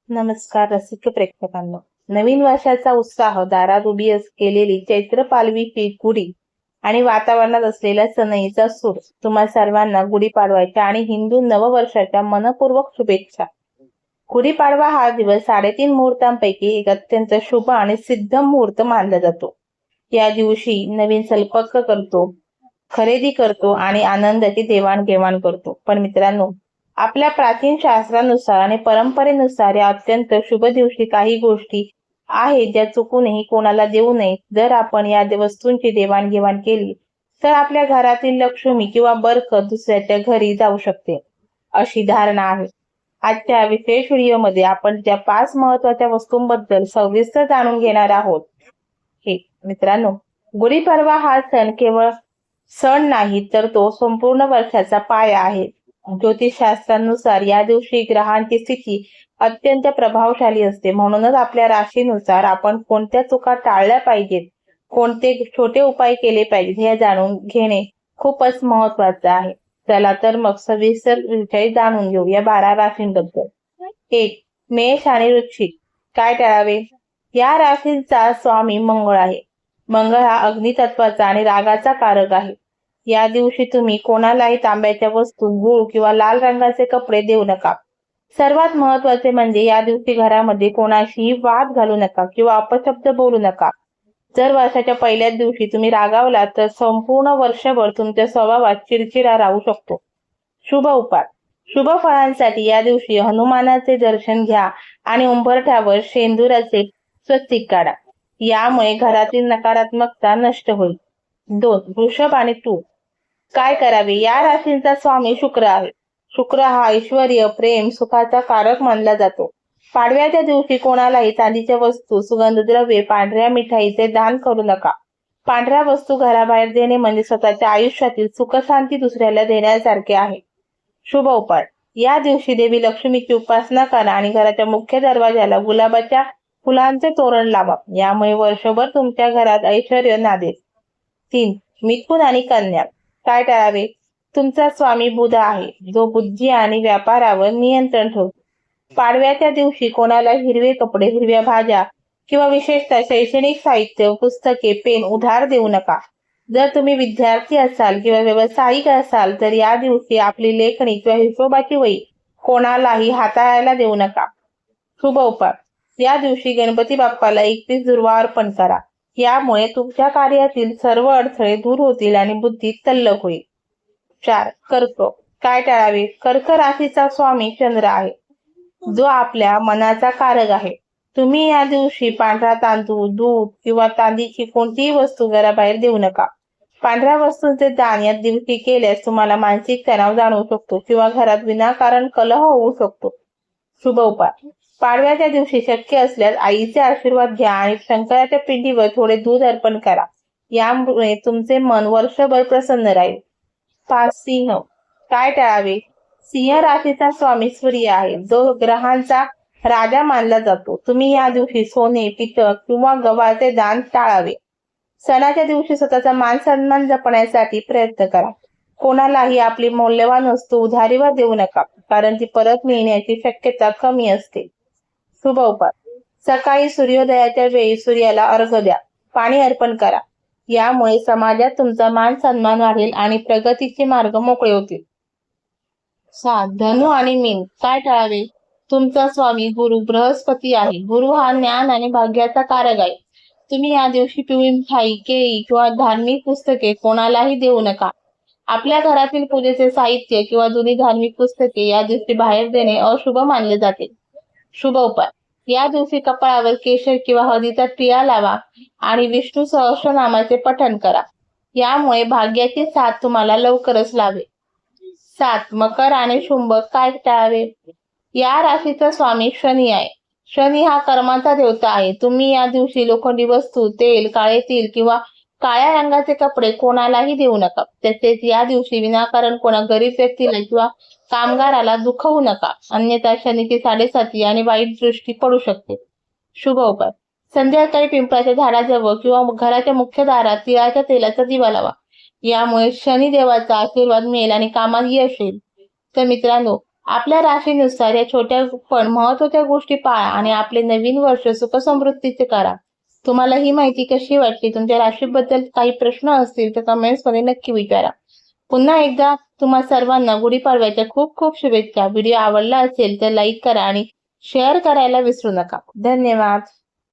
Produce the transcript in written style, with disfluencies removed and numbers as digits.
नमस्कार रसिक प्रेक्षकांनो. नवीन वर्षाचा उत्साह दारात उभी केलेली चैत्र पालवीची गुढी आणि वातावरणात असलेला सनईचा सूर तुम्हा सर्वांना गुढीपाडव्याच्या आणि हिंदू नववर्षाच्या मनपूर्वक शुभेच्छा. गुढीपाडवा हा दिवस 3.5 मुहूर्तांपैकी एक अत्यंत शुभ आणि सिद्ध मुहूर्त मानला जातो. या दिवशी नवीन संकल्प करतो, खरेदी करतो आणि आनंदाची देवाणघेवाण करतो. पण मित्रांनो, आपल्या प्राचीन शास्त्रानुसार आणि परंपरेनुसार या अत्यंत शुभ दिवशी काही गोष्टी आहेत ज्या चुकूनही कोणाला देऊ नये. जर आपण या वस्तूंची देवाणघेवाण केली तर आपल्या घरातील लक्ष्मी किंवा बरकत दुसऱ्याच्या घरी जाऊ शकते, अशी धारणा आहे. आजच्या विशेष व्हिडिओमध्ये आपण ज्या 5 महत्वाच्या वस्तूंबद्दल सविस्तर जाणून घेणार आहोत. हे मित्रांनो, गुढीपाडवा हा सण केवळ सण नाही तर तो संपूर्ण वर्षाचा पाया आहे. ज्योतिषशास्त्रानुसार या दिवशी ग्रहांची स्थिती अत्यंत प्रभावशाली असते. म्हणूनच आपल्या राशीनुसार आपण कोणत्या चुका टाळल्या पाहिजेत, कोणते छोटे उपाय केले पाहिजेत हे जाणून घेणे खूपच महत्वाचे आहे. चला तर मग सविस्तर विषय जाणून घेऊ या 12 राशींबद्दल. 1. मेष आणि वृश्चिक. काय टाळावे? या राशींचा स्वामी मंगळ आहे. मंगळ हा अग्नितत्वाचा आणि रागाचा कारक आहे. या दिवशी तुम्ही कोणालाही तांब्याच्या वस्तू, गूळ किंवा लाल रंगाचे कपडे देऊ नका. सर्वात महत्वाचे म्हणजे या दिवशी घरामध्ये कोणाशीही वाद घालू नका किंवा अपशब्द बोलू नका. जर वर्षाच्या पहिल्याच दिवशी तुम्ही रागावलात तर संपूर्ण वर्षभर तुमच्या स्वभावात चिडचिडा राहू शकतो. शुभ उपाय. शुभ फळांसाठी या दिवशी हनुमानाचे दर्शन घ्या आणि उंबरठ्यावर शेंदुराचे स्वस्तिक काढा. यामुळे घरातील नकारात्मकता नष्ट होईल. 2. वृषभ आणि तूळ. काय करावे? या राशींचा स्वामी शुक्र आहे. शुक्र हा ऐश्वर्य, प्रेम, सुखाचा कारक मानला जातो. पाडव्याच्या दिवशी कोणालाही चांदीच्या वस्तू, सुगंधद्रव्ये, पांढऱ्या मिठाईचे दान करू नका. पांढऱ्या वस्तू घराबाहेर देणे म्हणजे स्वतःच्या आयुष्यातील सुखशांती दुसऱ्याला देण्यासारखे आहे. शुभ उपाय. या दिवशी देवी लक्ष्मीची उपासना करा आणि घराच्या मुख्य दरवाजाला गुलाबाच्या फुलांचे तोरण लावा. यामुळे वर्षभर तुमच्या घरात ऐश्वर्य नांदेल. 3. मिथुन आणि कन्या. काय टाळावे? तुमचा स्वामी बुध आहे, जो बुद्धी आणि व्यापारावर नियंत्रण ठेवतो. पाडव्याच्या दिवशी कोणाला हिरवे कपडे, हिरव्या भाज्या किंवा विशेषतः शैक्षणिक साहित्य, पुस्तके, पेन उधार देऊ नका. जर तुम्ही विद्यार्थी असाल किंवा व्यावसायिक असाल तर या दिवशी आपली लेखणी किंवा हिशोबाची वही कोणालाही हाताळायला देऊ नका. शुभ उपाय. या दिवशी गणपती बाप्पाला 31 दुर्वा अर्पण करा. यामुळे तुमच्या कार्यातील सर्व अडथळे दूर होतील आणि बुद्धी तल्लख होईल. 4. कर्क. काय टाळावे? कर्क राशीचा स्वामी चंद्र आहे, जो आपल्या मनाचा कारक आहे. तुम्ही या दिवशी पांढरा तांदूळ, दूध किंवा चांदीची कोणतीही वस्तू घराबाहेर देऊ नका. पांढऱ्या वस्तूंचे दान या दिवशी केल्यास तुम्हाला मानसिक तणाव जाणवू शकतो किंवा घरात विनाकारण कलह होऊ शकतो. शुभ उपाय. पाडव्याच्या दिवशी शक्य असल्यास आईचे आशीर्वाद घ्या आणि शंकराच्या पिंडीवर थोडे दूध अर्पण करा. यामुळे तुमचे मन वर्षभर प्रसन्न राहील. 5. सिंह. काय टाळावे? सिंह राशीचा स्वामी सूर्य आहे, जो ग्रहांचा राजा मानला जातो. तुम्ही या दिवशी सोने, पितळ किंवा गव्हाचे दान टाळावे. सणाच्या दिवशी स्वतःचा मान सन्मान जपण्यासाठी प्रयत्न करा. कोणालाही आपली मौल्यवान वस्तू उधारीवर देऊ नका, कारण ती परत मिळण्याची शक्यता कमी असते. शुभ उपाय. सकाळी सूर्योदयाच्या वेळी सूर्याला अर्घ्य द्या, पाणी अर्पण करा. यामुळे समाजात तुमचा मान सन्मान वाढेल आणि प्रगतीचे मार्ग मोकळे होतील. 7. धनु आणि मीन. काय टाळावे? तुमचा स्वामी गुरु बृहस्पती आहे. गुरु हा ज्ञान आणि भाग्याचा कारक आहे. तुम्ही या दिवशी पिवळी मिठाई, केळी किंवा धार्मिक पुस्तके कोणालाही देऊ नका. आपल्या घरातील पूजेचे साहित्य किंवा जुनी धार्मिक पुस्तके या दिवशी बाहेर देणे अशुभ मानले जाते. शुभ उपाय. या दिवशी कपाळावर केशर किंवा हळदीचा टिळा लावा आणि विष्णू सहस्रनामाचे पठण करा. यामुळे भाग्याची साथ तुम्हाला लवकरच लाभेल. 7. मकर आणि शुंभ. काय टाळावे? या राशीचा स्वामी शनी आहे. शनी हा कर्माचा देवता आहे. तुम्ही या दिवशी लोखंडी वस्तू, तेल, काळे तेल किंवा काळ्या रंगाचे कपडे कोणालाही देऊ नका. तसेच या दिवशी विनाकारण कोणा गरीब व्यक्तीला किंवा कामगाराला दुखवू नका, अन्यथा शनीची 7.5 आणि वाईट दृष्टी पडू शकते. शुभ उपाय. संध्याकाळी पिंपळाच्या झाडाजवळ किंवा घराच्या मुख्य दारात तिळाच्या तेलाचा दिवा लावा. यामुळे शनी देवाचा आशीर्वाद मिळेल आणि कामात यश येईल. तर मित्रांनो, आपल्या राशीनुसार या छोट्या पण महत्वाच्या गोष्टी पाळा आणि आपले नवीन वर्ष सुख समृद्धीचे करा. तुम्हाला ही माहिती कशी वाटली? तुमच्या राशीबद्दल काही प्रश्न असतील तर कमेंट्स मध्ये नक्की विचारा. पुन्हा एकदा तुम्हा सर्वांना गुढीपाडव्याच्या खूप खूप शुभेच्छा. व्हिडिओ आवडला असेल तर लाईक करा आणि शेअर करायला विसरू नका. धन्यवाद.